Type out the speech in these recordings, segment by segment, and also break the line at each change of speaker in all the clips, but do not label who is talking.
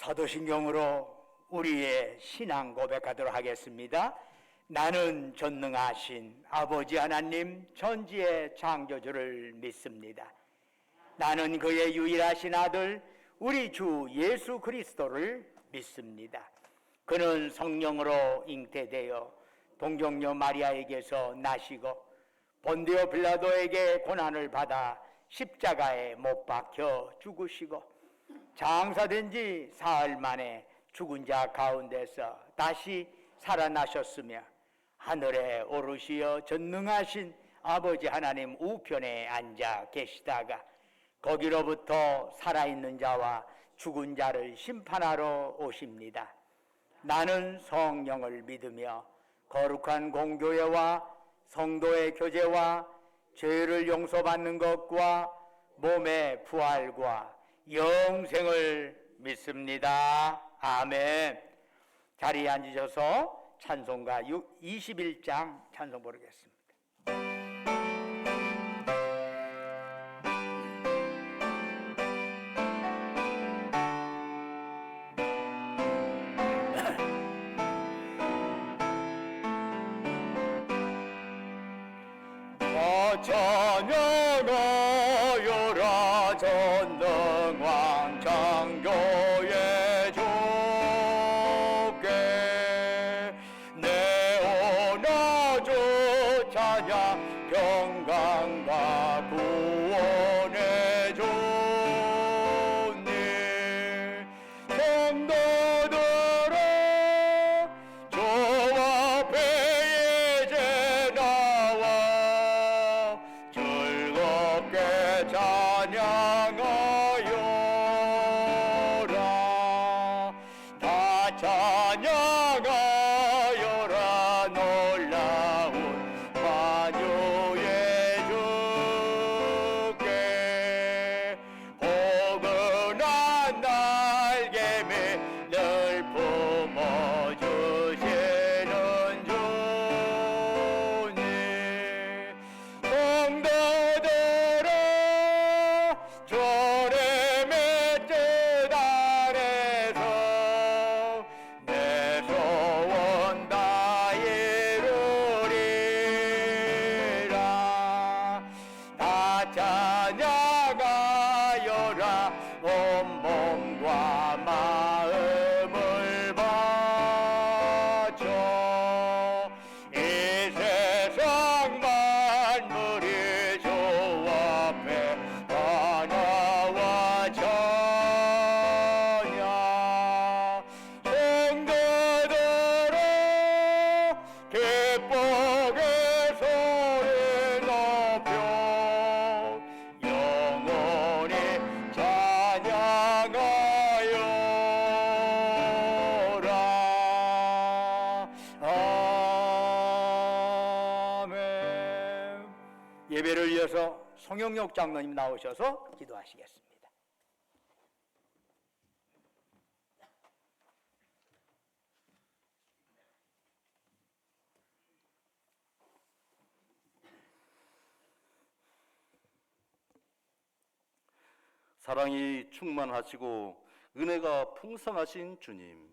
사도신경으로 우리의 신앙 고백하도록 하겠습니다. 나는 전능하신 아버지 하나님 전지의 창조주를 믿습니다. 나는 그의 유일하신 아들 우리 주 예수 그리스도를 믿습니다. 그는 성령으로 잉태되어 동정녀 마리아에게서 나시고 본디오 빌라도에게 고난을 받아 십자가에 못 박혀 죽으시고 장사된 지 사흘 만에 죽은 자 가운데서 다시 살아나셨으며 하늘에 오르시어 전능하신 아버지 하나님 우편에 앉아 계시다가 거기로부터 살아있는 자와 죽은 자를 심판하러 오십니다. 나는 성령을 믿으며 거룩한 공교회와 성도의 교제와 죄를 용서받는 것과 몸의 부활과 영생을 믿습니다. 아멘. 자리에 앉으셔서 찬송가 21장 찬송 부르겠습니다. 찬양하여라 전능왕 창조의 주께 내어나 주 찬양 평강과 구원의 주님 성도들아 주 앞에 이제 나와 즐겁게 찬양하여라 다 찬양하여라 놀라운 만유의 주께 포근한 날개미 늘 품어주시는 주님 성도들아 주님의 뜻 아래서 내 소원 다 이루리라 다 찬양하여라 온몸과 마음을 바쳐 이 세상 만물이 주 앞에 하나와 찬양 성도들아 기쁘게 소리 높여 영원히 찬양하여라. 아멘. 예배를 이어서 송영록 장로님 나오셔서 기도하시겠습니다.
사랑이 충만하시고 은혜가 풍성하신 주님,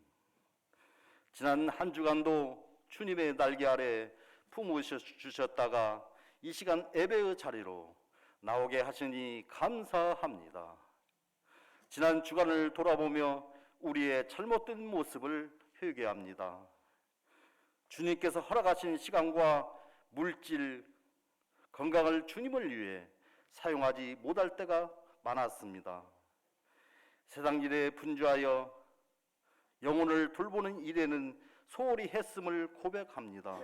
지난 한 주간도 주님의 날개 아래 품으셔주셨다가 이 시간 예배의 자리로 나오게 하시니 감사합니다. 지난 주간을 돌아보며 우리의 잘못된 모습을 회개합니다. 주님께서 허락하신 시간과 물질, 건강을 주님을 위해 사용하지 못할 때가 많았습니다. 세상 일에 분주하여 영혼을 돌보는 일에는 소홀히 했음을 고백합니다.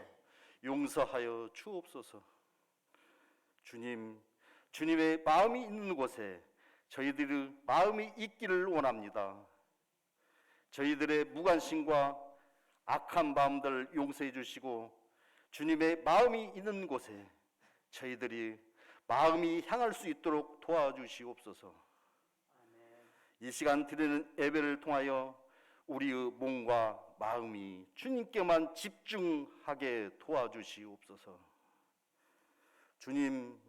용서하여 주옵소서. 주님, 주님의 마음이 있는 곳에 저희들의 마음이 있기를 원합니다. 저희들의 무관심과 악한 마음들 용서해 주시고 주님의 마음이 있는 곳에 저희들이 마음이 향할 수 있도록 도와주시옵소서. 이 시간 드리는 예배를 통하여 우리의 몸과 마음이 주님께만 집중하게 도와주시옵소서. 주님,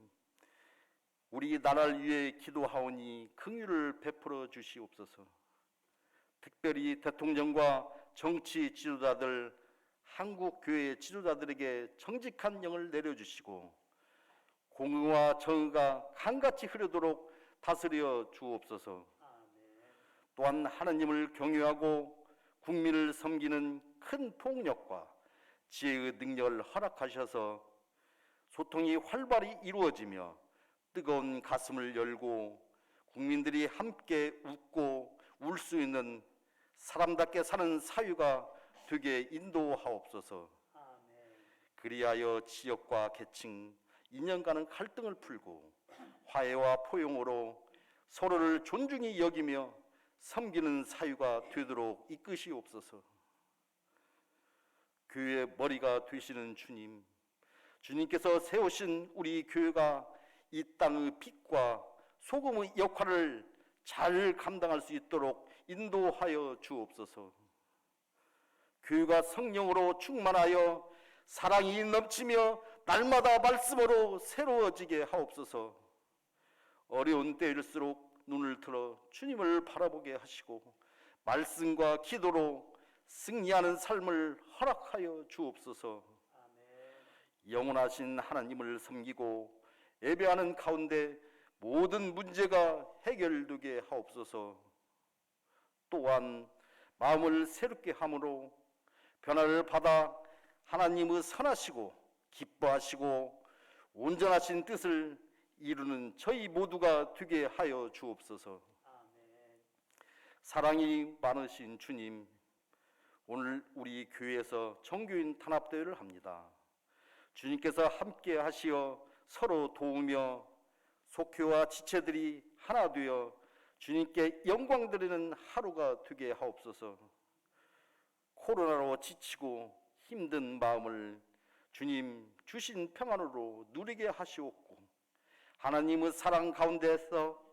우리 나라를 위해 기도하오니 긍휼을 베풀어 주시옵소서. 특별히 대통령과 정치 지도자들, 한국 교회 지도자들에게 정직한 영을 내려주시고 공의와 정의가 강같이 흐르도록 다스려 주옵소서. 또한 하나님을 경외하고 국민을 섬기는 큰 통력과 지혜의 능력을 허락하셔서 소통이 활발히 이루어지며 뜨거운 가슴을 열고 국민들이 함께 웃고 울 수 있는 사람답게 사는 사유가 되게 인도하옵소서. 그리하여 지역과 계층, 인연 가는 갈등을 풀고 화해와 포용으로 서로를 존중히 여기며 섬기는 사유가 되도록 이끄시옵소서. 교회의 머리가 되시는 주님, 주님께서 세우신 우리 교회가 이 땅의 빛과 소금의 역할을 잘 감당할 수 있도록 인도하여 주옵소서. 교회가 성령으로 충만하여 사랑이 넘치며 날마다 말씀으로 새로워지게 하옵소서. 어려운 때일수록 눈을 들어 주님을 바라보게 하시고 말씀과 기도로 승리하는 삶을 허락하여 주옵소서. 영원하신 하나님을 섬기고 예배하는 가운데 모든 문제가 해결되게 하옵소서. 또한 마음을 새롭게 함으로 변화를 받아 하나님의 선하시고 기뻐하시고 온전하신 뜻을 이루는 저희 모두가 되게 하여 주옵소서. 사랑이 많으신 주님, 오늘 우리 교회에서 정교인 단합대회를 합니다. 주님께서 함께 하시어 서로 도우며 속회와 지체들이 하나 되어 주님께 영광 드리는 하루가 되게 하옵소서. 코로나로 지치고 힘든 마음을 주님 주신 평안으로 누리게 하시옵고 하나님의 사랑 가운데서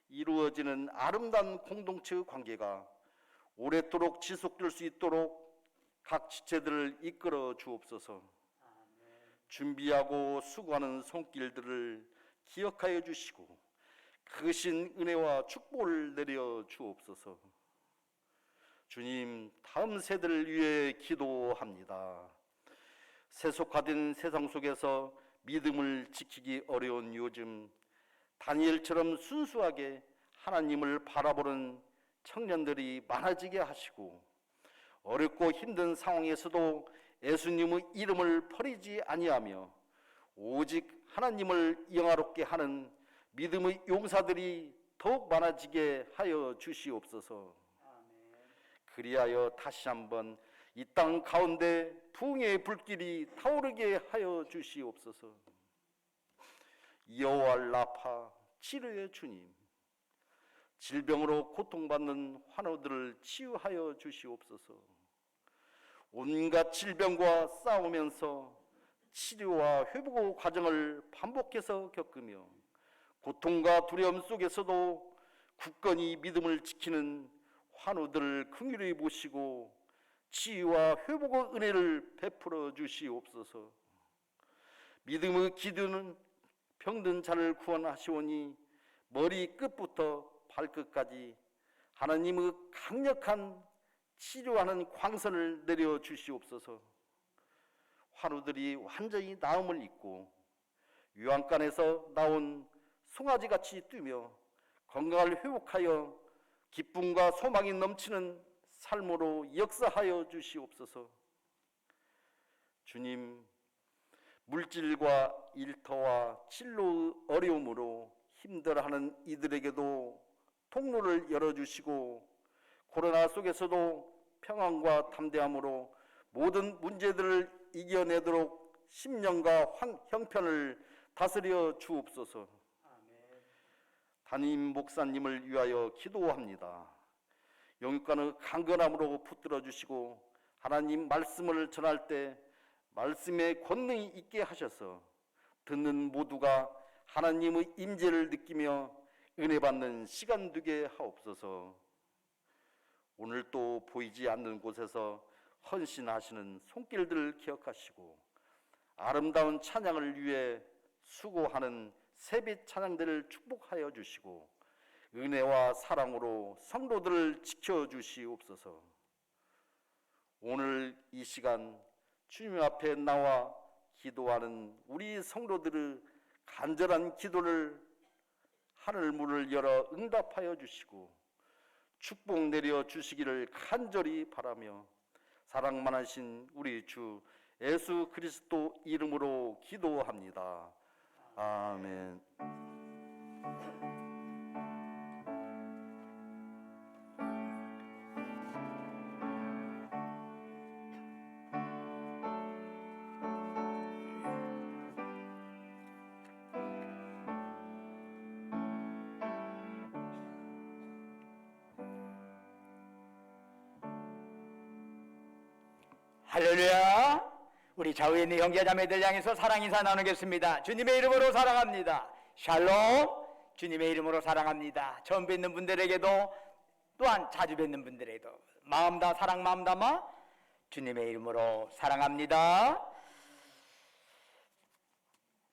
이루어지는 아름다운 공동체의 관계가 오랫도록 지속될 수 있도록 각 지체들을 이끌어 주옵소서. 준비하고 수고하는 손길들을 기억하여 주시고 크신 은혜와 축복을 내려 주옵소서. 주님, 다음 세대를 위해 기도합니다. 세속화된 세상 속에서 믿음을 지키기 어려운 요즘, 다니엘처럼 순수하게 하나님을 바라보는 청년들이 많아지게 하시고 어렵고 힘든 상황에서도 예수님의 이름을 버리지 아니하며 오직 하나님을 영화롭게 하는 믿음의 용사들이 더욱 많아지게 하여 주시옵소서. 그리하여 다시 한번 이 땅 가운데 부흥의 불길이 타오르게 하여 주시옵소서. 여호와 라파, 치료의 주님, 질병으로 고통받는 환우들을 치유하여 주시옵소서. 온갖 질병과 싸우면서 치료와 회복 과정을 반복해서 겪으며 고통과 두려움 속에서도 굳건히 믿음을 지키는 환우들을 긍휼히 보시고 치유와 회복의 은혜를 베풀어 주시옵소서. 믿음의 기도는 병든 자를 구원하시오니 머리 끝부터 발끝까지 하나님의 강력한 치료하는 광선을 내려 주시옵소서. 환우들이 완전히 나음을 입고 유황간에서 나온 송아지같이 뛰며 건강을 회복하여 기쁨과 소망이 넘치는 삶으로 역사하여 주시옵소서. 주님, 물질과 일터와 진로의 어려움으로 힘들어하는 이들에게도 통로를 열어주시고 코로나 속에서도 평안과 담대함으로 모든 문제들을 이겨내도록 심령과 형편을 다스려 주옵소서. 담임 목사님을 위하여 기도합니다. 영육간의 강건함으로 붙들어 주시고 하나님 말씀을 전할 때 말씀의 권능이 있게 하셔서 듣는 모두가 하나님의 임재를 느끼며 은혜 받는 시간 되게 하옵소서. 오늘 또 보이지 않는 곳에서 헌신하시는 손길들을 기억하시고 아름다운 찬양을 위해 수고하는 새빛 찬양들을 축복하여 주시고 은혜와 사랑으로 성도들을 지켜주시옵소서. 오늘 이 시간 주님 앞에 나와 기도하는 우리 성도들의 간절한 기도를 하늘 문을 열어 응답하여 주시고 축복 내려 주시기를 간절히 바라며 사랑 많으신 우리 주 예수 그리스도 이름으로 기도합니다. 아멘.
할렐루야. 우리 좌우에 있는 형제자매들 향해서 사랑 인사 나누겠습니다. 주님의 이름으로 사랑합니다. 샬롬. 주님의 이름으로 사랑합니다. 처음 뵙는 분들에게도 또한 자주 뵙는 분들에게도 마음 다 사랑 마음 담아 주님의 이름으로 사랑합니다.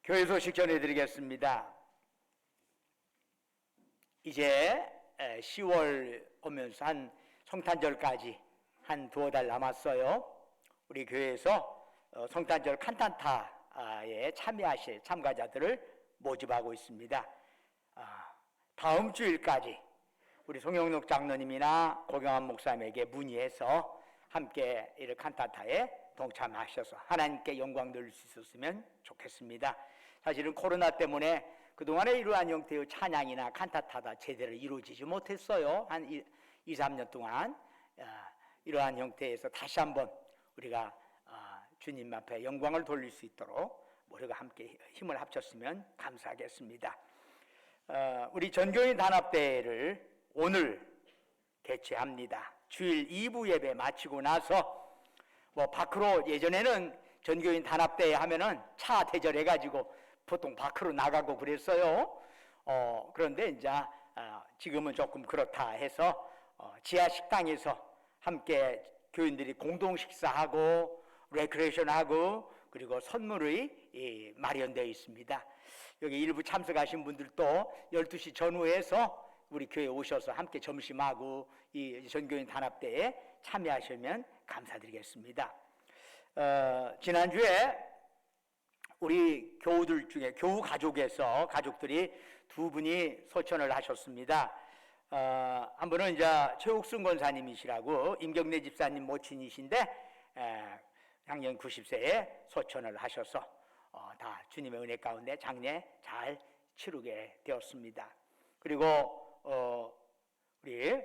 교회 소식 전해드리겠습니다. 이제 10월 오면서 한 성탄절까지 한 두어 달 남았어요. 우리 교회에서 성탄절 칸탄타에 참여하실 참가자들을 모집하고 있습니다. 다음 주일까지 우리 송영록 장로님이나 고경환 목사님에게 문의해서 함께 이 칸탄타에 동참하셔서 하나님께 영광 돌릴 수 있었으면 좋겠습니다. 사실은 코로나 때문에 그동안에 이러한 형태의 찬양이나 칸타타가 제대로 이루어지지 못했어요. 한 2, 3년 동안 이러한 형태에서 다시 한번 우리가 주님 앞에 영광을 돌릴 수 있도록 우리가 함께 힘을 합쳤으면 감사하겠습니다. 우리 전교인 단합대회를 오늘 개최합니다. 주일 2부 예배 마치고 나서 밖으로 예전에는 전교인 단합대회 하면은 차 대절해가지고 보통 밖으로 나가고 그랬어요. 그런데 이제 지금은 조금 그렇다 해서 지하 식당에서 함께 교인들이 공동 식사하고 레크레이션하고 그리고 선물이 마련되어 있습니다. 여기 일부 참석하신 분들도 12시 전후에서 우리 교회에 오셔서 함께 점심하고 이 전교인 단합대회에 참여하시면 감사드리겠습니다. 지난주에 우리 교우들 중에 교우 가족에서 가족들이 두 분이 소천을 하셨습니다. 한 분은 이제 최옥순 권사님이시라고 임경래 집사님 모친이신데 향년 90세에 소천을 하셔서 다 주님의 은혜 가운데 장례 잘 치르게 되었습니다. 그리고 우리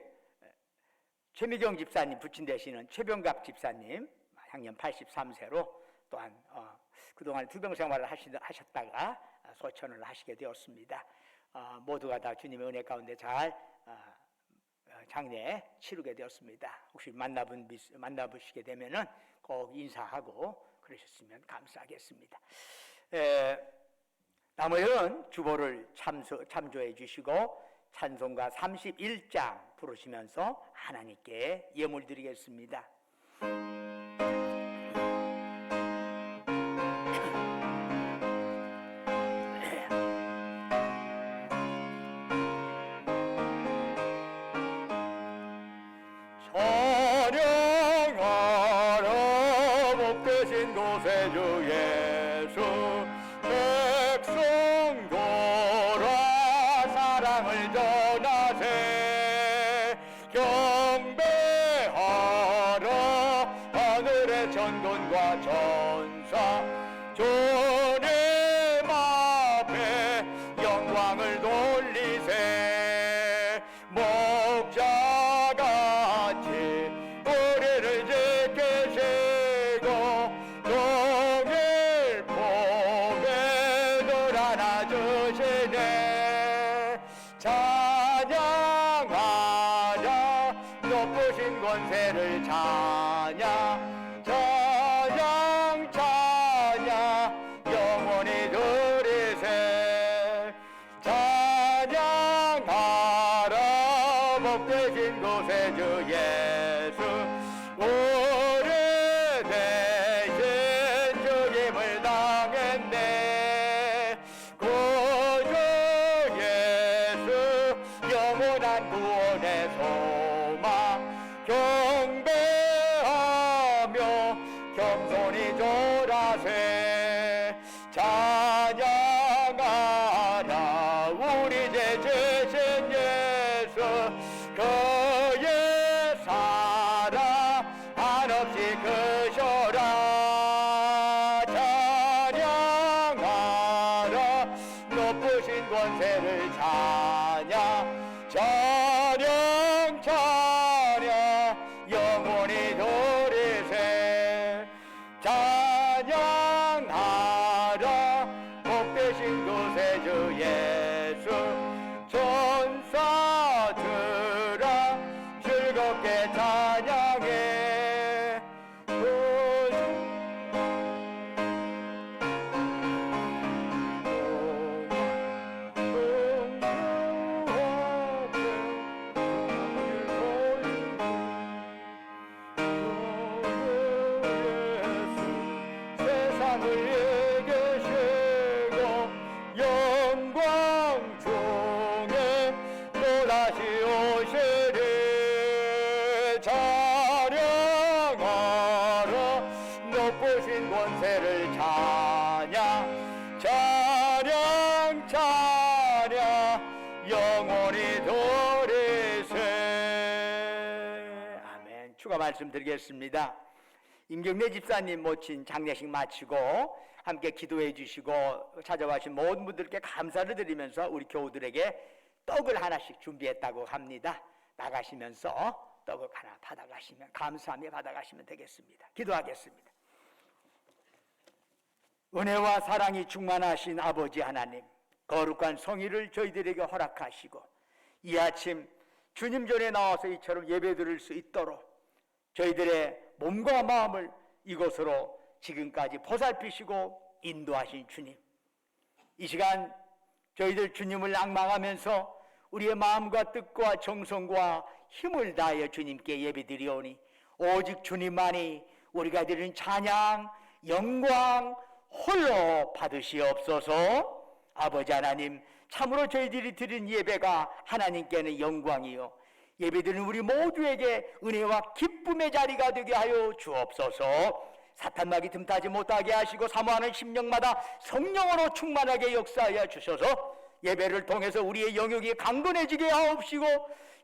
최미경 집사님 부친 되시는 최병갑 집사님 향년 83세로 또한 그동안 투병 생활을 하셨다가 소천을 하시게 되었습니다. 모두가 다 주님의 은혜 가운데 잘 장례 치르게 되었습니다. 혹시 만나보시게 되면은 꼭 인사하고 그러셨으면 감사하겠습니다. 남은 주보를 참조해 주시고 찬송가 31장 부르시면서 하나님께 예물 드리겠습니다. 권세를 찬양 찬양 찬양 영원히 들이세 찬양하라 복되신 곳에 주 예수 오래되신 주님을 당했네 구주 예수 영 영원한 구원의 소망 경배하며 겸손히 절하세 찬양하라 우리 제 제신 예수 그의 사랑 한없이 크셔라 찬양하라 높으신 권세를 찬양 찬양 찬양 영원히 돌이세 찬양하라 복되신 구세주 예수 천사들아 즐겁게 찬양해 세상을 이기시고 영광 중에 또다시 오시리 찬양하라 높으신 권세를 찬양 찬양 찬양 영원히 도리세 아멘. 추가 말씀드리겠습니다. 임경래 집사님 모친 장례식 마치고 함께 기도해 주시고 찾아와신 모든 분들께 감사를 드리면서 우리 교우들에게 떡을 하나씩 준비했다고 합니다. 나가시면서 떡을 하나 받아가시면 감사하며 받아가시면 되겠습니다. 기도하겠습니다. 은혜와 사랑이 충만하신 아버지 하나님, 거룩한 성의를 저희들에게 허락하시고 이 아침 주님 전에 나와서 이처럼 예배드릴 수 있도록 저희들의 몸과 마음을 이곳으로 지금까지 보살피시고 인도하신 주님, 이 시간 저희들 주님을 앙망하면서 우리의 마음과 뜻과 정성과 힘을 다하여 주님께 예배드리오니 오직 주님만이 우리가 드리는 찬양, 영광 홀로 받으시옵소서. 아버지 하나님, 참으로 저희들이 드린 예배가 하나님께는 영광이요 예배드리는 우리 모두에게 은혜와 기쁨의 자리가 되게 하여 주옵소서. 사탄막이 틈타지 못하게 하시고 사모하는 심령마다 성령으로 충만하게 역사하여 주셔서 예배를 통해서 우리의 영역이 강건해지게 하옵시고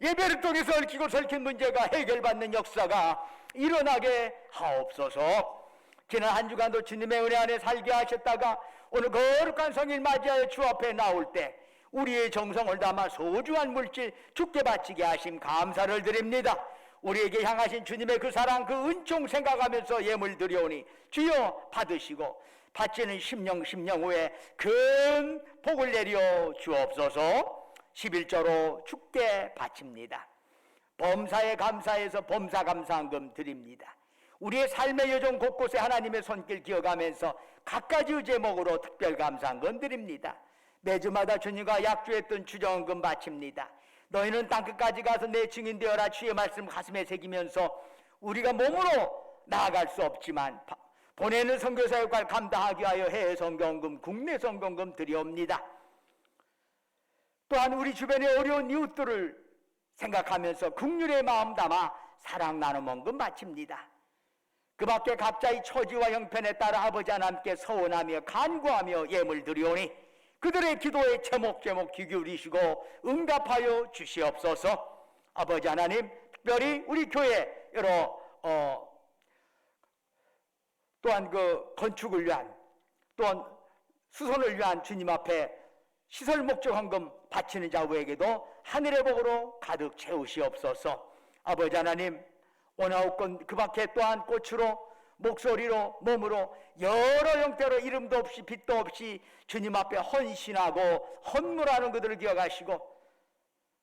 예배를 통해서 얽히고 설킨 문제가 해결받는 역사가 일어나게 하옵소서. 지난 한 주간도 주님의 은혜 안에 살게 하셨다가 오늘 거룩한 성일 맞이하여 주 앞에 나올 때 우리의 정성을 담아 소중한 물질 주께 바치게 하심 감사를 드립니다. 우리에게 향하신 주님의 그 사랑, 그 은총 생각하면서 예물 드려오니 주여 받으시고 바치는 심령 후에 큰 복을 내려 주옵소서. 11조로 주께 바칩니다. 범사에 감사해서 범사 감사한금 드립니다. 우리의 삶의 여정 곳곳에 하나님의 손길 기억하면서 각가지 제목으로 특별 감사한금 드립니다. 매주마다 주님과 약주했던 주정금 바칩니다. 너희는 땅끝까지 가서 내 증인 되어라 주의 말씀 가슴에 새기면서 우리가 몸으로 나아갈 수 없지만 보내는 선교사 역할 감당하기 위하여 해외 선교금, 국내 선교금 드리옵니다. 또한 우리 주변의 어려운 이웃들을 생각하면서 긍휼의 마음 담아 사랑 나눔 헌금 바칩니다. 그 밖에 각자의 처지와 형편에 따라 아버지 하나님께 서원하며 간구하며 예물 드리오니 그들의 기도에 제목 귀 기울이시고 응답하여 주시옵소서. 아버지 하나님, 특별히 우리 교회 여러 또한 그 건축을 위한 또한 수선을 위한 주님 앞에 시설 목적 헌금 바치는 자우에게도 하늘의 복으로 가득 채우시옵소서. 아버지 하나님, 원하옵건 그 밖에 또한 꽃으로 목소리로 몸으로 여러 형태로 이름도 없이 빛도 없이 주님 앞에 헌신하고 헌물하는 그들을 기억하시고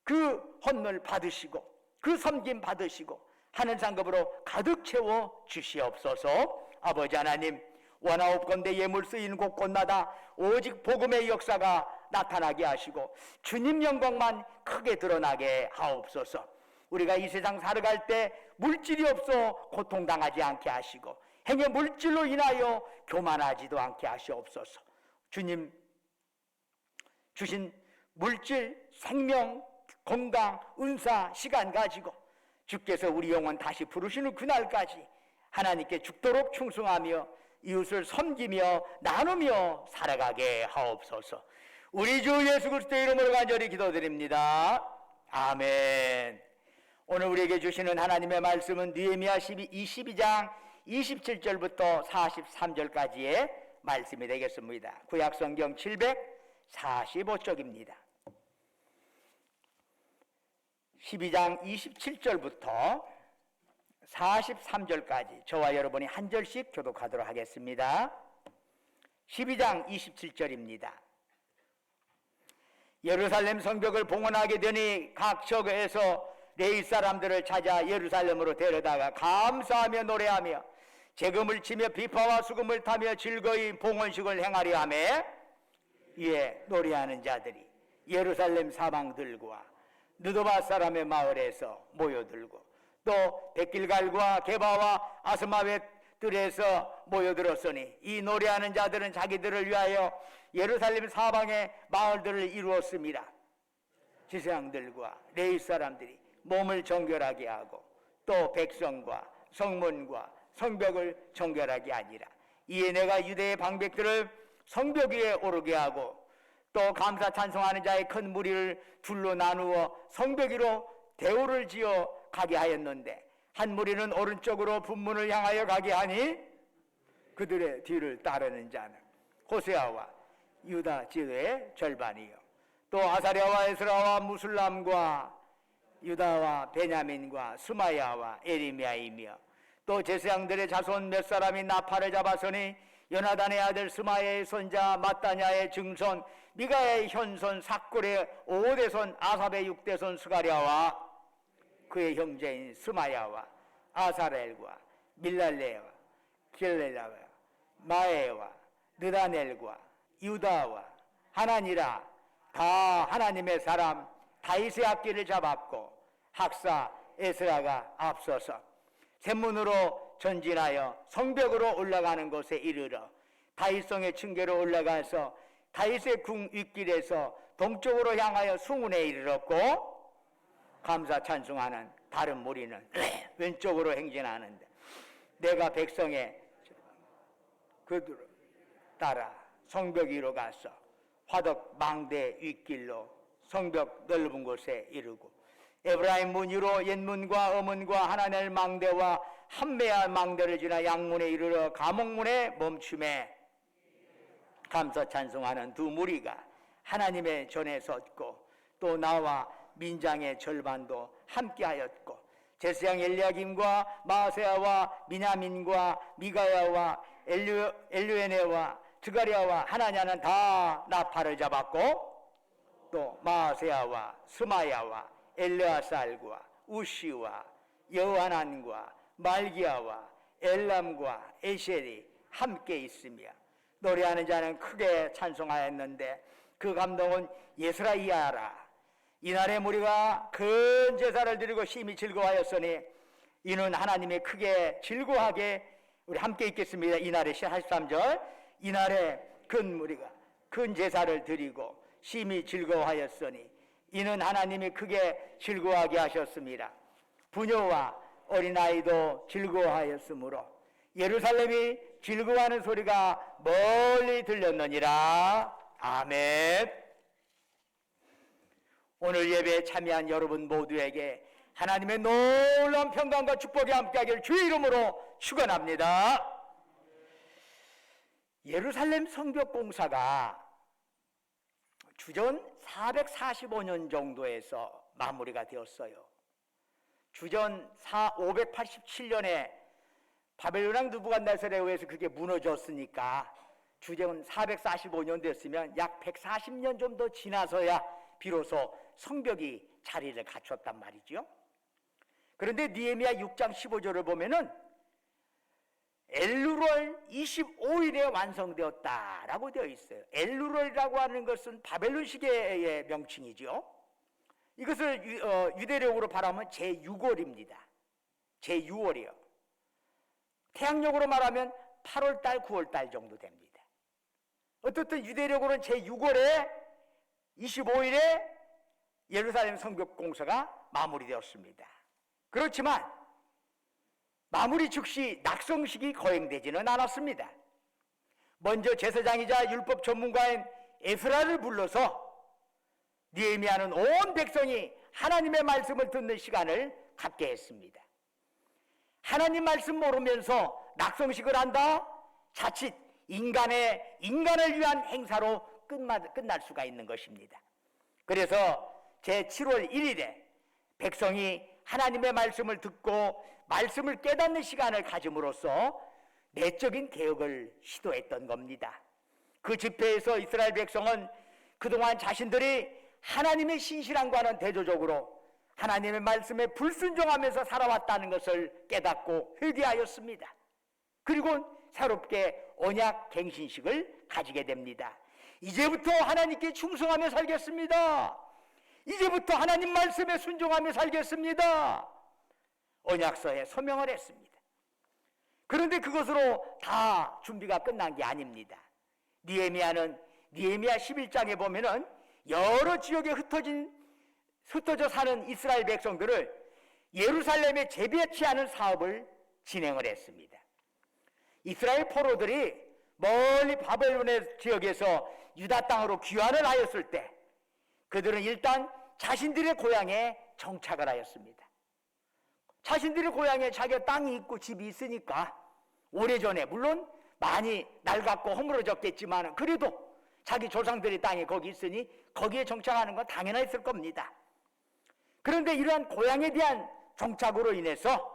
그 헌물 받으시고 그 섬김 받으시고 하늘 상급으로 가득 채워 주시옵소서. 아버지 하나님, 원하옵건대 예물 쓰이는 곳곳마다 오직 복음의 역사가 나타나게 하시고 주님 영광만 크게 드러나게 하옵소서. 우리가 이 세상 살아갈 때 물질이 없어 고통당하지 않게 하시고 행여 물질로 인하여 교만하지도 않게 하시옵소서. 주님 주신 물질, 생명, 건강, 은사, 시간 가지고 주께서 우리 영혼 다시 부르시는 그날까지 하나님께 죽도록 충성하며 이웃을 섬기며 나누며 살아가게 하옵소서. 우리 주 예수 그리스도의 이름으로 간절히 기도드립니다. 아멘. 오늘 우리에게 주시는 하나님의 말씀은 느헤미야 22장 27절부터 43절까지의 말씀이 되겠습니다. 구약성경 745쪽입니다. 12장 27절부터 43절까지 저와 여러분이 한 절씩 교독하도록 하겠습니다. 12장 27절입니다. 예루살렘 성벽을 봉헌하게 되니 각 지역에서 레위 사람들을 찾아 예루살렘으로 데려다가 감사하며 노래하며 재금을 치며 비파와 수금을 타며 즐거이 봉헌식을 행하려 하며 이에 노래하는 자들이 예루살렘 사방들과 느도바 사람의 마을에서 모여들고 또 백길갈과 게바와 아스마벳들에서 모여들었으니 이 노래하는 자들은 자기들을 위하여 예루살렘 사방의 마을들을 이루었습니다. 지상들과 레위 사람들이 몸을 정결하게 하고 또 백성과 성문과 성벽을 정결하게 하니라. 이에 내가 유대의 방백들을 성벽 위에 오르게 하고 또 감사 찬송하는 자의 큰 무리를 둘로 나누어 성벽 위로 대오를 지어 가게 하였는데 한 무리는 오른쪽으로 분문을 향하여 가게 하니 그들의 뒤를 따르는 자는 호세아와 유다 지도의 절반이요 또 아사랴와 에스라와 무술람과 유다와 베냐민과 스마야와 에리미야이며 또 제사장들의 자손 몇 사람이 나팔을 잡았으니 요나단의 아들 스마야의 손자 마따냐의 증손 미가의 현손 삭굴의 5대손 아삽의 6대손 스가랴와 그의 형제인 스마야와 아사렐과 밀랄레와 길레라와 마에와 느다넬과 유다와 하나니라 다 하나님의 사람 다윗의 악기를 잡았고 학사 에스라가 앞서서 샘문으로 전진하여 성벽으로 올라가는 곳에 이르러 다윗성의 층계로 올라가서 다윗의 궁 윗길에서 동쪽으로 향하여 숭운에 이르렀고 감사 찬송하는 다른 무리는 왼쪽으로 행진하는데 내가 백성의 그들을 따라 성벽 위로 가서 화덕 망대 윗길로 성벽 넓은 곳에 이르고 에브라임 문 위로 옛문과 어문과 하나넬 망대와 함메아 망대를 지나 양문에 이르러 가목문에 멈춤에 감사 찬송하는 두 무리가 하나님의 전에 섰고 또 나와 민장의 절반도 함께하였고 제사장 엘리야김과 마세야와 미냐민과 미가야와 엘류에네와 드가랴와 하나냐는 다 나팔을 잡았고 또 마세야와 스마야와 엘르아살과 우시와 여하난과 말기야와 엘람과 에셀이 함께 있으며 노래하는 자는 크게 찬송하였는데 그 감동은 예스라이야라. 이날의 무리가 큰 제사를 드리고 심히 즐거워하였으니 이는 하나님의 크게 즐거워하게 우리 함께 읽겠습니다. 이날의 43절 이날의 큰 무리가 큰 제사를 드리고 심히 즐거워하였으니 이는 하나님이 크게 즐거워하게 하셨습니다. 부녀와 어린아이도 즐거워하였으므로 예루살렘이 즐거워하는 소리가 멀리 들렸느니라. 아멘. 오늘 예배에 참여한 여러분 모두에게 하나님의 놀라운 평강과 축복이 함께하기를 주의 이름으로 축원합니다. 예루살렘 성벽 공사가 주전 445년 정도에서 마무리가 되었어요. 주전 587년에 바벨론 왕 느부갓네살에 의해서 그게 무너졌으니까 주전 445년 됐으면 약 140년 좀 더 지나서야 비로소 성벽이 자리를 갖췄단 말이죠. 그런데 느헤미야 6장 15절을 보면은 엘루월 25일에 완성되었다라고 되어 있어요. 엘루월이라고 하는 것은 바벨론 시계의 명칭이죠. 이것을 유대력으로 말하면 제6월입니다. 제6월이요. 태양력으로 말하면 8월달, 9월달 정도 됩니다. 어떻든 유대력으로는 제6월에 25일에 예루살렘 성벽 공사가 마무리되었습니다. 그렇지만 마무리 즉시 낙성식이 거행되지는 않았습니다. 먼저 제사장이자 율법 전문가인 에스라를 불러서 느헤미야는 온 백성이 하나님의 말씀을 듣는 시간을 갖게 했습니다. 하나님 말씀 모르면서 낙성식을 한다? 자칫 인간을 위한 행사로 끝날 수가 있는 것입니다. 그래서 제7월 1일에 백성이 하나님의 말씀을 듣고 말씀을 깨닫는 시간을 가짐으로써 내적인 개혁을 시도했던 겁니다. 그 집회에서 이스라엘 백성은 그동안 자신들이 하나님의 신실함과는 대조적으로 하나님의 말씀에 불순종하면서 살아왔다는 것을 깨닫고 회개하였습니다. 그리고 새롭게 언약 갱신식을 가지게 됩니다. 이제부터 하나님께 충성하며 살겠습니다. 이제부터 하나님 말씀에 순종하며 살겠습니다. 언약서에 서명을 했습니다. 그런데 그것으로 다 준비가 끝난 게 아닙니다. 느헤미야는 느헤미야 11장에 보면은 여러 지역에 흩어져 사는 이스라엘 백성들을 예루살렘에 재배치하는 사업을 진행을 했습니다. 이스라엘 포로들이 멀리 바벨론의 지역에서 유다 땅으로 귀환을 하였을 때 그들은 일단 자신들의 고향에 정착을 하였습니다. 자신들의 고향에 자기가 땅이 있고 집이 있으니까 오래전에 물론 많이 낡았고 허물어졌겠지만 그래도 자기 조상들의 땅이 거기 있으니 거기에 정착하는 건 당연했을 겁니다. 그런데 이러한 고향에 대한 정착으로 인해서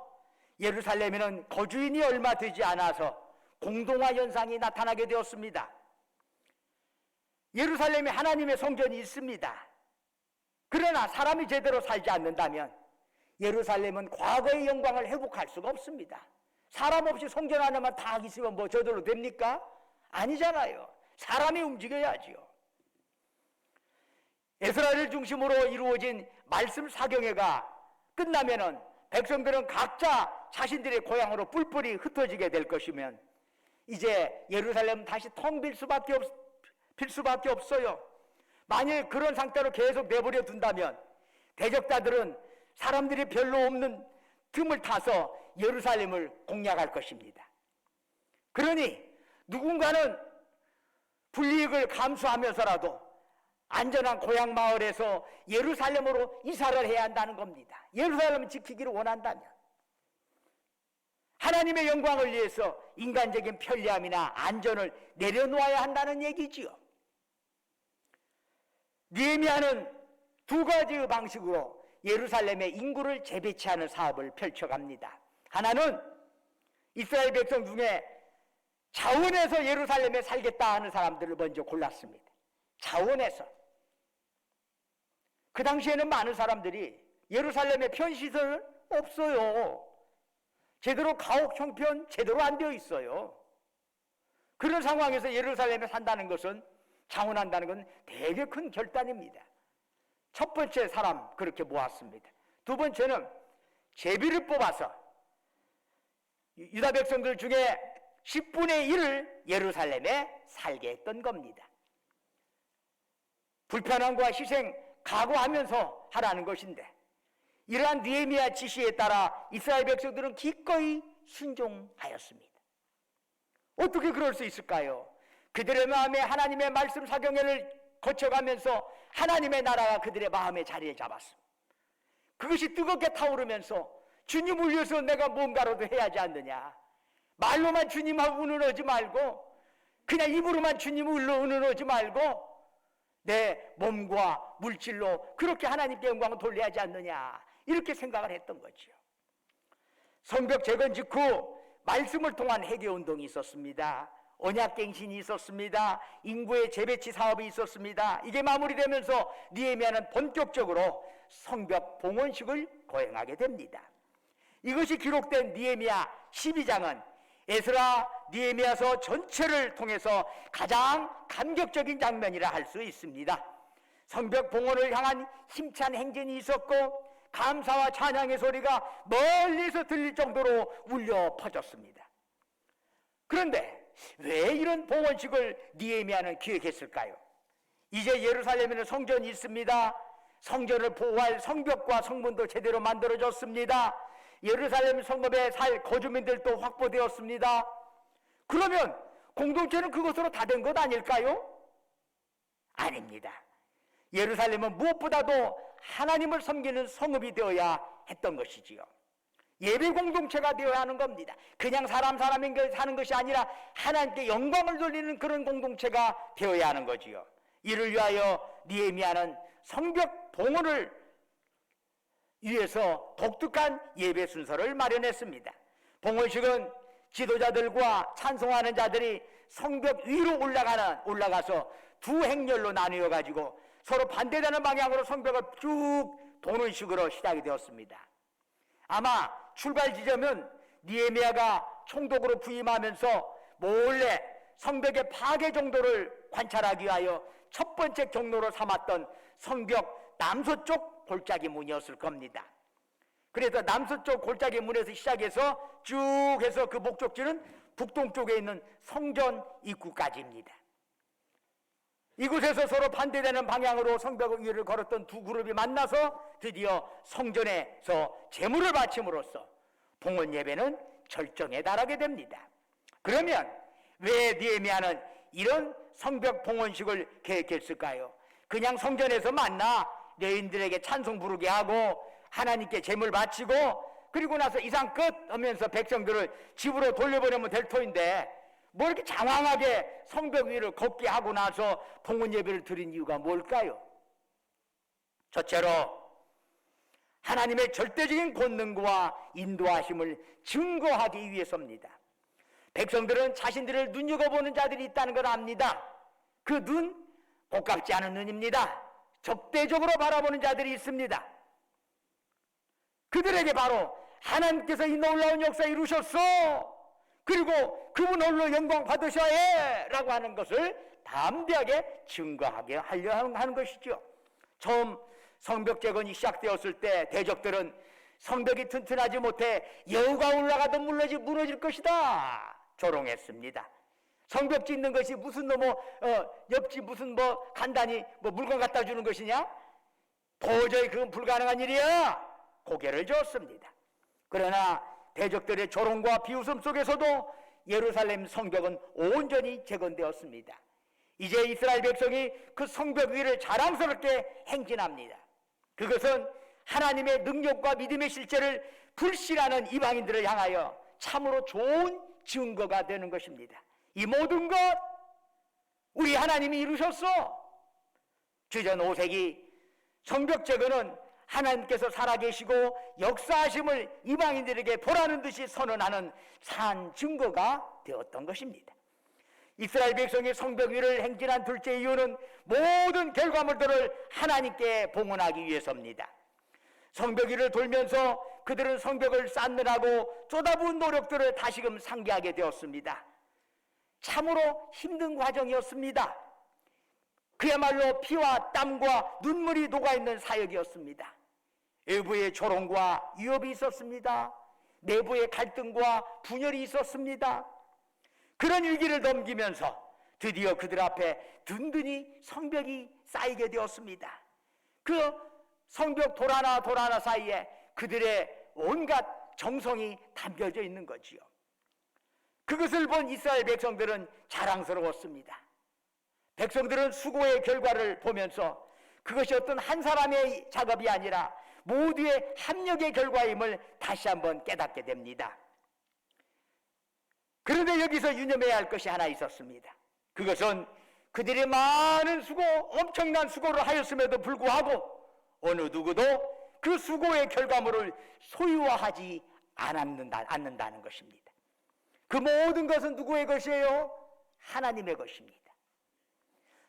예루살렘에는 거주인이 얼마 되지 않아서 공동화 현상이 나타나게 되었습니다. 예루살렘에 하나님의 성전이 있습니다. 그러나 사람이 제대로 살지 않는다면 예루살렘은 과거의 영광을 회복할 수가 없습니다. 사람 없이 성전 하나만 다 있으면 뭐 저절로 됩니까? 아니잖아요. 사람이 움직여야지요. 에스라를 중심으로 이루어진 말씀 사경회가 끝나면은 백성들은 각자 자신들의 고향으로 뿔뿔이 흩어지게 될 것이면 이제 예루살렘은 다시 텅 빌 수밖에 없어요. 만일 그런 상태로 계속 내버려 둔다면 대적자들은 사람들이 별로 없는 틈을 타서 예루살렘을 공략할 것입니다. 그러니 누군가는 불이익을 감수하면서라도 안전한 고향 마을에서 예루살렘으로 이사를 해야 한다는 겁니다. 예루살렘을 지키기를 원한다면 하나님의 영광을 위해서 인간적인 편리함이나 안전을 내려놓아야 한다는 얘기지요. 느헤미야는 두 가지의 방식으로 예루살렘의 인구를 재배치하는 사업을 펼쳐갑니다. 하나는 이스라엘 백성 중에 자원해서 예루살렘에 살겠다 하는 사람들을 먼저 골랐습니다. 자원해서. 그 당시에는 많은 사람들이 예루살렘에 편시설 없어요. 제대로 가옥 형편 제대로 안 되어 있어요. 그런 상황에서 예루살렘에 산다는 것은 자원한다는 건 되게 큰 결단입니다. 첫 번째 사람 그렇게 모았습니다. 두 번째는 제비를 뽑아서 유다 백성들 중에 10분의 1을 예루살렘에 살게 했던 겁니다. 불편함과 희생 각오하면서 하라는 것인데 이러한 느헤미야 지시에 따라 이스라엘 백성들은 기꺼이 순종하였습니다. 어떻게 그럴 수 있을까요? 그들의 마음에 하나님의 말씀 사경회를 거쳐가면서 하나님의 나라가 그들의 마음에 자리를 잡았습니다. 그것이 뜨겁게 타오르면서 주님을 위해서 내가 뭔가라도 해야지 않느냐. 말로만 주님하고 의논하지 말고 그냥 입으로만 주님을 의논하지 말고 내 몸과 물질로 그렇게 하나님께 영광을 돌려야 하지 않느냐. 이렇게 생각을 했던 거죠. 성벽 재건 직후 말씀을 통한 회개운동이 있었습니다. 언약갱신이 있었습니다. 인구의 재배치 사업이 있었습니다. 이게 마무리되면서 느헤미야는 본격적으로 성벽 봉헌식을 거행하게 됩니다. 이것이 기록된 느헤미야 12장은 에스라 느헤미야서 전체를 통해서 가장 감격적인 장면이라 할 수 있습니다. 성벽 봉헌을 향한 힘찬 행진이 있었고 감사와 찬양의 소리가 멀리서 들릴 정도로 울려 퍼졌습니다. 그런데 왜 이런 봉헌식을 느헤미야는 기획했을까요? 이제 예루살렘에는 성전이 있습니다. 성전을 보호할 성벽과 성문도 제대로 만들어졌습니다. 예루살렘 성읍에 살 거주민들도 확보되었습니다. 그러면 공동체는 그것으로 다 된 것 아닐까요? 아닙니다. 예루살렘은 무엇보다도 하나님을 섬기는 성읍이 되어야 했던 것이지요. 예배 공동체가 되어야 하는 겁니다. 그냥 사람이 사는 것이 아니라 하나님께 영광을 돌리는 그런 공동체가 되어야 하는 거지요. 이를 위하여 느헤미야는 성벽 봉헌을 위해서 독특한 예배 순서를 마련했습니다. 봉헌식은 지도자들과 찬송하는 자들이 성벽 위로 올라가서 두 행렬로 나누어 가지고 서로 반대되는 방향으로 성벽을 쭉 도는 식으로 시작이 되었습니다. 아마 출발 지점은 느헤미야가 총독으로 부임하면서 몰래 성벽의 파괴 정도를 관찰하기 위하여 첫 번째 경로로 삼았던 성벽 남서쪽 골짜기 문이었을 겁니다. 그래서 남서쪽 골짜기 문에서 시작해서 쭉 해서 그 목적지는 북동쪽에 있는 성전 입구까지입니다. 이곳에서 서로 반대되는 방향으로 성벽 위를 걸었던 두 그룹이 만나서 드디어 성전에서 제물을 바침으로써 봉헌 예배는 절정에 달하게 됩니다. 그러면 왜 느헤미야는 이런 성벽 봉헌식을 계획했을까요? 그냥 성전에서 만나 레인들에게 찬송 부르게 하고 하나님께 제물 바치고 그리고 나서 이상 끝 하면서 백성들을 집으로 돌려보내면 될 터인데 뭐 이렇게 장황하게 성벽 위를 걷게 하고 나서 봉헌 예배를 드린 이유가 뭘까요? 첫째로 하나님의 절대적인 권능과 인도하심을 증거하기 위해서입니다. 백성들은 자신들을 눈여겨보는 자들이 있다는 걸 압니다. 그 눈, 고깝지 않은 눈입니다. 적대적으로 바라보는 자들이 있습니다. 그들에게 바로 하나님께서 이 놀라운 역사 이루셨어, 그리고 그분 홀로 영광 받으셔야 해 라고 하는 것을 담대하게 증거하게 하려 하는 것이죠. 처음 성벽 재건이 시작되었을 때 대적들은 성벽이 튼튼하지 못해 여우가 올라가도 무너질 것이다 조롱했습니다. 성벽 짓는 것이 무슨 옆집 무슨 간단히 물건 갖다 주는 것이냐? 도저히 그건 불가능한 일이야. 고개를 저었습니다. 그러나 대적들의 조롱과 비웃음 속에서도 예루살렘 성벽은 온전히 재건되었습니다. 이제 이스라엘 백성이 그 성벽 위를 자랑스럽게 행진합니다. 그것은 하나님의 능력과 믿음의 실제를 불신하는 이방인들을 향하여 참으로 좋은 증거가 되는 것입니다. 이 모든 것 우리 하나님이 이루셨어. 주전 5세기 성벽 재건은 하나님께서 살아계시고 역사하심을 이방인들에게 보라는 듯이 선언하는 산 증거가 되었던 것입니다. 이스라엘 백성이 성벽 위를 행진한 둘째 이유는 모든 결과물들을 하나님께 봉헌하기 위해서입니다. 성벽 위를 돌면서 그들은 성벽을 쌓느라고 쏟아부은 노력들을 다시금 상기하게 되었습니다. 참으로 힘든 과정이었습니다. 그야말로 피와 땀과 눈물이 녹아있는 사역이었습니다. 외부의 조롱과 위협이 있었습니다. 내부의 갈등과 분열이 있었습니다. 그런 위기를 넘기면서 드디어 그들 앞에 든든히 성벽이 쌓이게 되었습니다. 그 성벽 돌 하나 사이에 그들의 온갖 정성이 담겨져 있는 거지요. 그것을 본 이스라엘 백성들은 자랑스러웠습니다. 백성들은 수고의 결과를 보면서 그것이 어떤 한 사람의 작업이 아니라 모두의 합력의 결과임을 다시 한번 깨닫게 됩니다. 그런데 여기서 유념해야 할 것이 하나 있었습니다. 그것은 그들이 많은 수고, 엄청난 수고를 하였음에도 불구하고 어느 누구도 그 수고의 결과물을 소유화하지 않는다는 것입니다. 그 모든 것은 누구의 것이에요? 하나님의 것입니다.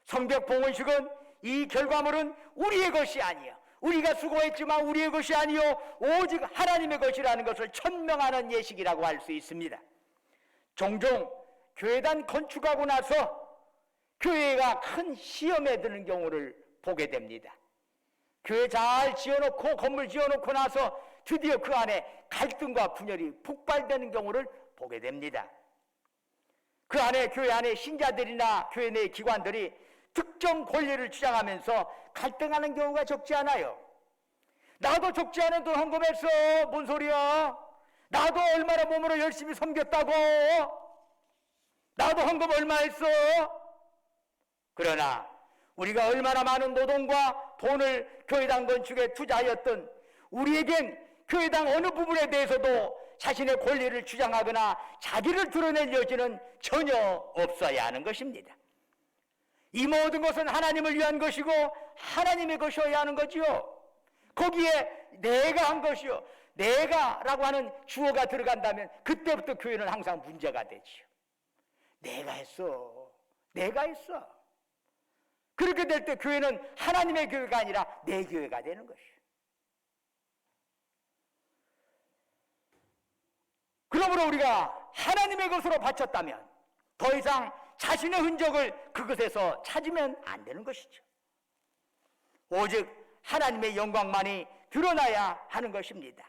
성벽 봉헌식은 이 결과물은 우리의 것이 아니요, 우리가 수고했지만 우리의 것이 아니요 오직 하나님의 것이라는 것을 천명하는 예식이라고 할 수 있습니다. 종종 교회단 건축하고 나서 교회가 큰 시험에 드는 경우를 보게 됩니다. 교회 잘 지어놓고 건물 지어놓고 나서 드디어 그 안에 갈등과 분열이 폭발되는 경우를 보게 됩니다. 그 안에 교회 안에 신자들이나 교회 내 기관들이 특정 권리를 주장하면서 갈등하는 경우가 적지 않아요. 나도 적지 않은 돈 헌금했어. 뭔 소리야? 나도 얼마나 몸으로 열심히 섬겼다고. 나도 헌금 얼마 했어. 그러나 우리가 얼마나 많은 노동과 돈을 교회당 건축에 투자하였든 우리에겐 교회당 어느 부분에 대해서도 자신의 권리를 주장하거나 자기를 드러낼 여지는 전혀 없어야 하는 것입니다. 이 모든 것은 하나님을 위한 것이고 하나님의 것이어야 하는 거지요. 거기에 내가 한 것이요, 내가라고 하는 주어가 들어간다면 그때부터 교회는 항상 문제가 되지요. 내가 했어. 내가 했어. 그렇게 될 때 교회는 하나님의 교회가 아니라 내 교회가 되는 것이에요. 그러므로 우리가 하나님의 것으로 바쳤다면 더 이상 자신의 흔적을 그것에서 찾으면 안 되는 것이죠. 오직 하나님의 영광만이 드러나야 하는 것입니다.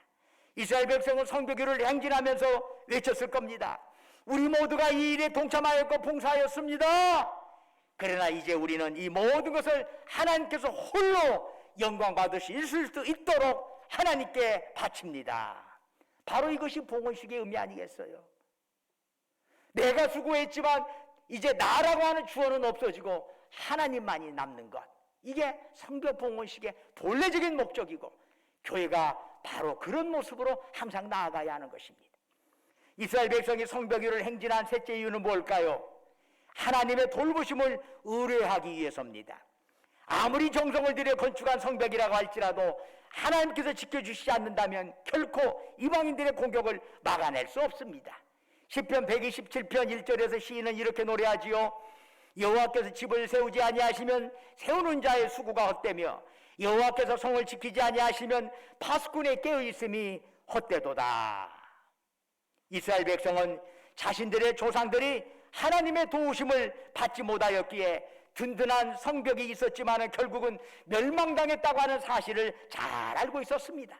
이스라엘 백성은 성벽위를 행진하면서 외쳤을 겁니다. 우리 모두가 이 일에 동참하였고 봉사하였습니다. 그러나 이제 우리는 이 모든 것을 하나님께서 홀로 영광 받으실 수 있도록 하나님께 바칩니다. 바로 이것이 봉헌식의 의미 아니겠어요? 내가 수고했지만 이제 나라고 하는 주어는 없어지고 하나님만이 남는 것. 이게 성교 봉헌식의 본래적인 목적이고 교회가 바로 그런 모습으로 항상 나아가야 하는 것입니다. 이스라엘 백성이 성벽위를 행진한 셋째 이유는 뭘까요? 하나님의 돌보심을 의뢰하기 위해서입니다. 아무리 정성을 들여 건축한 성벽이라고 할지라도 하나님께서 지켜주시지 않는다면 결코 이방인들의 공격을 막아낼 수 없습니다. 시편 127편 1절에서 시인은 이렇게 노래하지요. 여호와께서 집을 세우지 아니하시면 세우는 자의 수고가 헛되며 여호와께서 성을 지키지 아니하시면 파수꾼의 깨어있음이 헛되도다. 이스라엘 백성은 자신들의 조상들이 하나님의 도우심을 받지 못하였기에 든든한 성벽이 있었지만 결국은 멸망당했다고 하는 사실을 잘 알고 있었습니다.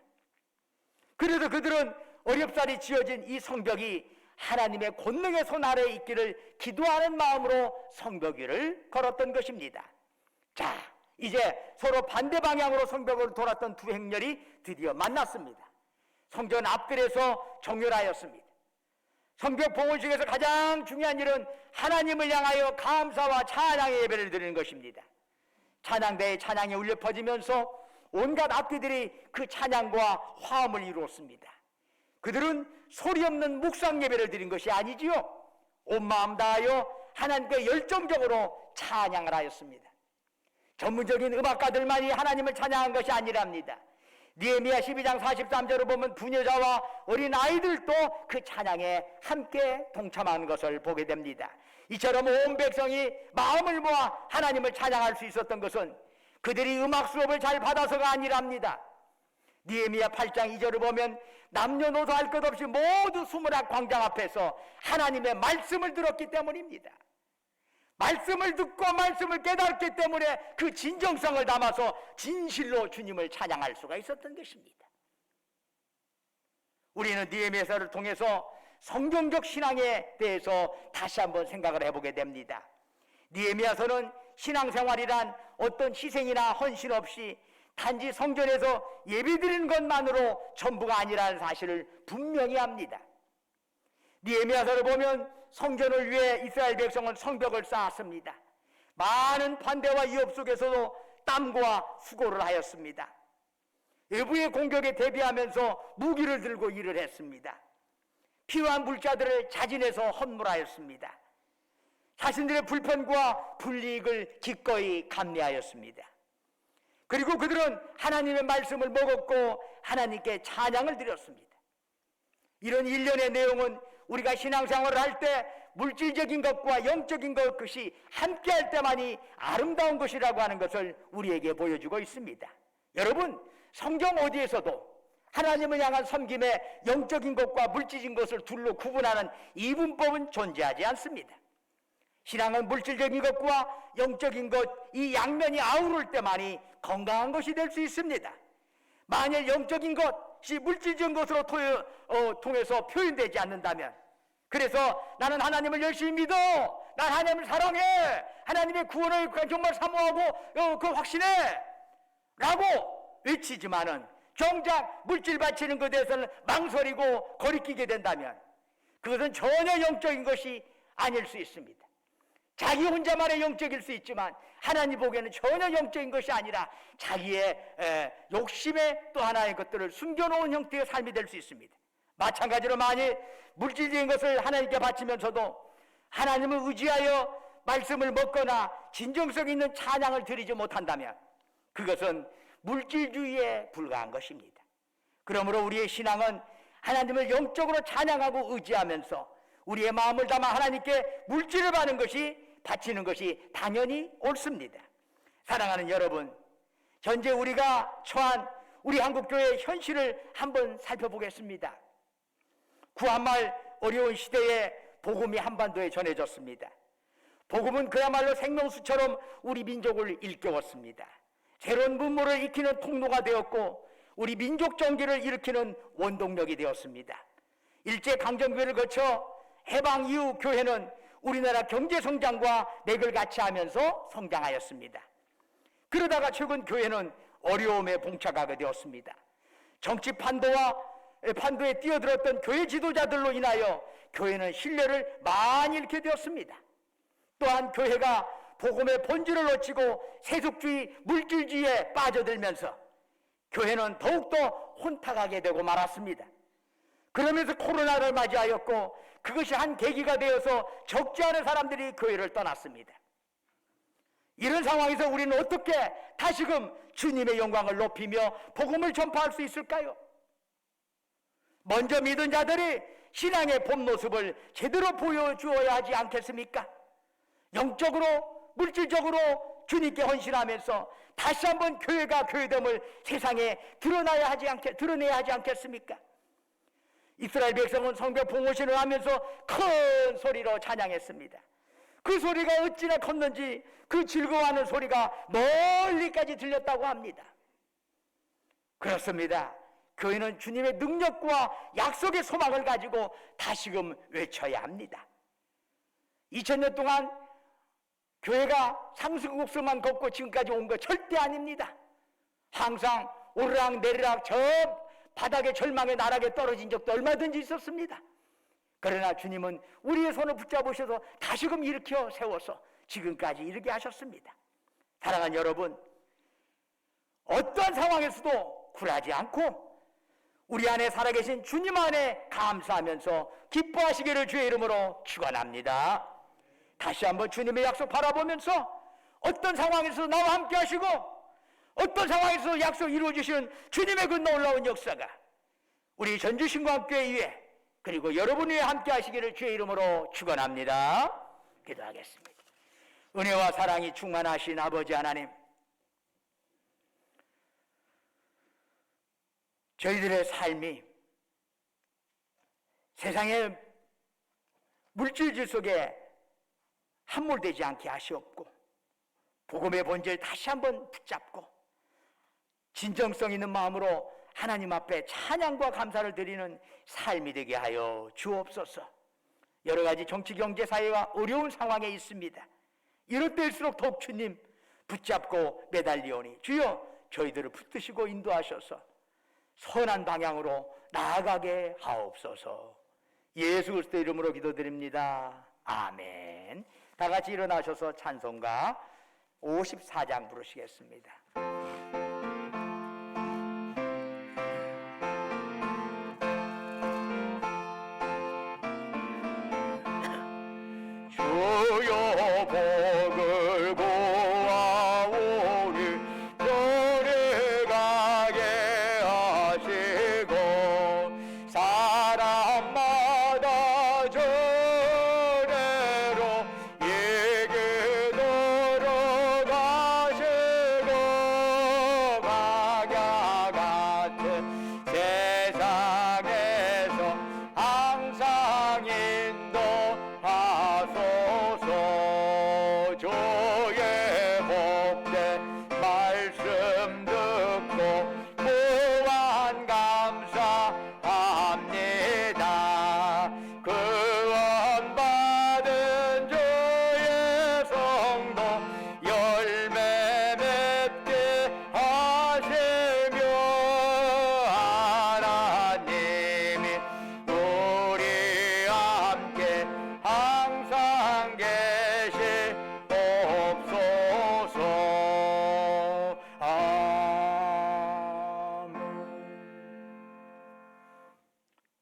그래서 그들은 어렵사리 지어진 이 성벽이 하나님의 권능의 손 아래에 있기를 기도하는 마음으로 성벽 위를 걸었던 것입니다. 자, 이제 서로 반대 방향으로 성벽으로 돌았던 두 행렬이 드디어 만났습니다. 성전 앞뜰에서 정렬하였습니다. 성벽 봉헌식에서 가장 중요한 일은 하나님을 향하여 감사와 찬양의 예배를 드리는 것입니다. 찬양대에 찬양이 울려 퍼지면서 온갖 악기들이 그 찬양과 화음을 이루었습니다. 그들은 소리 없는 묵상 예배를 드린 것이 아니지요. 온 마음 다하여 하나님께 열정적으로 찬양을 하였습니다. 전문적인 음악가들만이 하나님을 찬양한 것이 아니랍니다. 느헤미야 12장 43절을 보면 부녀자와 어린 아이들도 그 찬양에 함께 동참한 것을 보게 됩니다. 이처럼 온 백성이 마음을 모아 하나님을 찬양할 수 있었던 것은 그들이 음악 수업을 잘 받아서가 아니랍니다. 느헤미야 8장 2절을 보면 남녀노소 할 것 없이 모두 수문학 광장 앞에서 하나님의 말씀을 들었기 때문입니다. 말씀을 듣고 말씀을 깨달았기 때문에 그 진정성을 담아서 진실로 주님을 찬양할 수가 있었던 것입니다. 우리는 느헤미야서를 통해서 성경적 신앙에 대해서 다시 한번 생각을 해보게 됩니다. 느헤미야서는 신앙생활이란 어떤 희생이나 헌신 없이 단지 성전에서 예배드리는 것만으로 전부가 아니라는 사실을 분명히 합니다. 느헤미야서를 보면 성전을 위해 이스라엘 백성은 성벽을 쌓았습니다. 많은 반대와 위협 속에서도 땀과 수고를 하였습니다. 외부의 공격에 대비하면서 무기를 들고 일을 했습니다. 필요한 물자들을 자진해서 헌물하였습니다. 자신들의 불편과 불이익을 기꺼이 감내하였습니다. 그리고 그들은 하나님의 말씀을 먹었고 하나님께 찬양을 드렸습니다. 이런 일련의 내용은 우리가 신앙생활을 할 때 물질적인 것과 영적인 것이 함께할 때만이 아름다운 것이라고 하는 것을 우리에게 보여주고 있습니다. 여러분, 성경 어디에서도 하나님을 향한 섬김의 영적인 것과 물질적인 것을 둘로 구분하는 이분법은 존재하지 않습니다. 신앙은 물질적인 것과 영적인 것, 이 양면이 아우를 때만이 건강한 것이 될 수 있습니다. 만일 영적인 것이 물질적인 것으로 통해서 표현되지 않는다면, 그래서 나는 하나님을 열심히 믿어, 난 하나님을 사랑해. 하나님의 구원을 정말 사모하고 그 확신해. 라고 외치지만은 정작 물질 바치는 것에 대해서는 망설이고 거리끼게 된다면 그것은 전혀 영적인 것이 아닐 수 있습니다. 자기 혼자만의 영적일 수 있지만 하나님 보기에는 전혀 영적인 것이 아니라 자기의 욕심의 또 하나의 것들을 숨겨놓은 형태의 삶이 될 수 있습니다. 마찬가지로 만일 물질적인 것을 하나님께 바치면서도 하나님을 의지하여 말씀을 먹거나 진정성 있는 찬양을 드리지 못한다면 그것은 물질주의에 불과한 것입니다. 그러므로 우리의 신앙은 하나님을 영적으로 찬양하고 의지하면서 우리의 마음을 담아 하나님께 물질을 바치는 것이 당연히 옳습니다. 사랑하는 여러분, 현재 우리가 처한 우리 한국교회의 현실을 한번 살펴보겠습니다. 구한말 어려운 시대에 복음이 한반도에 전해졌습니다. 복음은 그야말로 생명수처럼 우리 민족을 일깨웠습니다. 새로운 문물을 익히는 통로가 되었고 우리 민족 정기를 일으키는 원동력이 되었습니다. 일제강점기를 거쳐 해방 이후 교회는 우리나라 경제성장과 맥을 같이 하면서 성장하였습니다. 그러다가 최근 교회는 어려움에 봉착하게 되었습니다. 정치 판도에 뛰어들었던 교회 지도자들로 인하여 교회는 신뢰를 많이 잃게 되었습니다. 또한 교회가 복음의 본질을 놓치고 세속주의, 물질주의에 빠져들면서 교회는 더욱더 혼탁하게 되고 말았습니다. 그러면서 코로나를 맞이하였고 그것이 한 계기가 되어서 적지 않은 사람들이 교회를 떠났습니다. 이런 상황에서 우리는 어떻게 다시금 주님의 영광을 높이며 복음을 전파할 수 있을까요? 먼저 믿은 자들이 신앙의 본 모습을 제대로 보여주어야 하지 않겠습니까? 영적으로, 물질적으로 주님께 헌신하면서 다시 한번 교회가 교회됨을 세상에 드러내야 하지 않겠습니까? 이스라엘 백성은 성벽 봉헌신을 하면서 큰 소리로 찬양했습니다. 그 소리가 어찌나 컸는지 그 즐거워하는 소리가 멀리까지 들렸다고 합니다. 그렇습니다. 교회는 주님의 능력과 약속의 소망을 가지고 다시금 외쳐야 합니다. 2000년 동안 교회가 상승곡성만 걷고 지금까지 온 거 절대 아닙니다. 항상 오르락 내리락 저 바닥의 절망의 나락에 떨어진 적도 얼마든지 있었습니다. 그러나 주님은 우리의 손을 붙잡으셔서 다시금 일으켜 세워서 지금까지 이르게 하셨습니다. 사랑하는 여러분, 어떤 상황에서도 굴하지 않고 우리 안에 살아계신 주님 안에 감사하면서 기뻐하시기를 주의 이름으로 축원합니다. 다시 한번 주님의 약속 바라보면서 어떤 상황에서 나와 함께 하시고 어떤 상황에서 약속 이루어주시는 주님의 그 놀라운 역사가 우리 전주신광교회 위에 그리고 여러분 위에 함께 하시기를 주의 이름으로 축원합니다. 기도하겠습니다. 은혜와 사랑이 충만하신 아버지 하나님, 저희들의 삶이 세상의 물질질 속에 함몰되지 않게 하시옵고 복음의 본질 다시 한번 붙잡고 진정성 있는 마음으로 하나님 앞에 찬양과 감사를 드리는 삶이 되게 하여 주옵소서. 여러 가지 정치, 경제, 사회가 어려운 상황에 있습니다. 이럴 때일수록 더욱 주님 붙잡고 매달리오니 주여 저희들을 붙드시고 인도하셔서 선한 방향으로 나아가게 하옵소서. 예수 그리스도 이름으로 기도드립니다. 아멘. 다 같이 일어나셔서 찬송가 54장 부르시겠습니다. 주여 복을 구하오니 전에 가게 하시고 사람마다 전에로 예게 들어가시고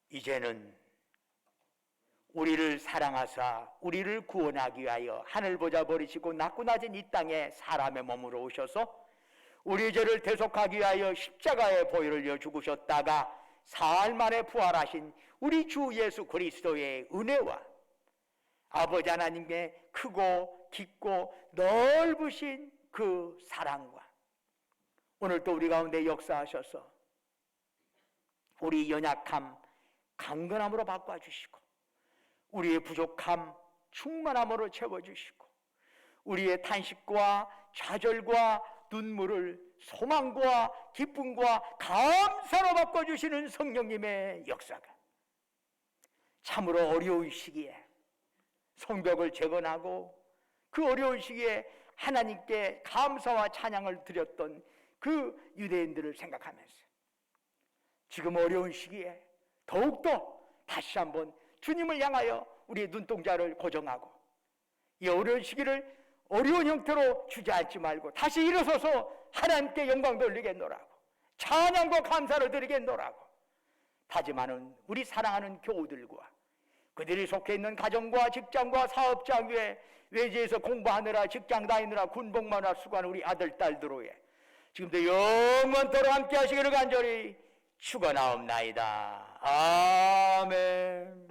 이제는 우리를 사랑하사 우리를 구원하기 위하여 하늘 보좌 버리시고 낮고 낮은 이 땅에 사람의 몸으로 오셔서 우리 죄를 대속하기 위하여 십자가의 보혈을 흘려 죽으셨다가 사흘 만에 부활하신 우리 주 예수 그리스도의 은혜와 아버지 하나님의 크고 깊고 넓으신 그 사랑과 오늘 또 우리 가운데 역사하셔서 우리 연약함 강건함으로 바꿔주시고 우리의 부족함 충만함으로 채워주시고 우리의 탄식과 좌절과 눈물을 소망과 기쁨과 감사로 바꿔주시는 성령님의 역사가 참으로 어려운 시기에 성벽을 재건하고 그 어려운 시기에 하나님께 감사와 찬양을 드렸던 그 유대인들을 생각하면서 지금 어려운 시기에 더욱더 다시 한번 주님을 향하여 우리의 눈동자를 고정하고 이 어려운 시기를 어려운 형태로 주저앉지 말고 다시 일어서서 하나님께 영광 돌리겠노라고 찬양과 감사를 드리겠노라고 다짐하는 우리 사랑하는 교우들과 그들이 속해 있는 가정과 직장과 사업장 위에 외지에서 공부하느라 직장 다니느라 군복무하느라 수고하는 우리 아들 딸들 위에 지금도 영원토록 함께 하시기를 간절히 축원하옵나이다. 아멘.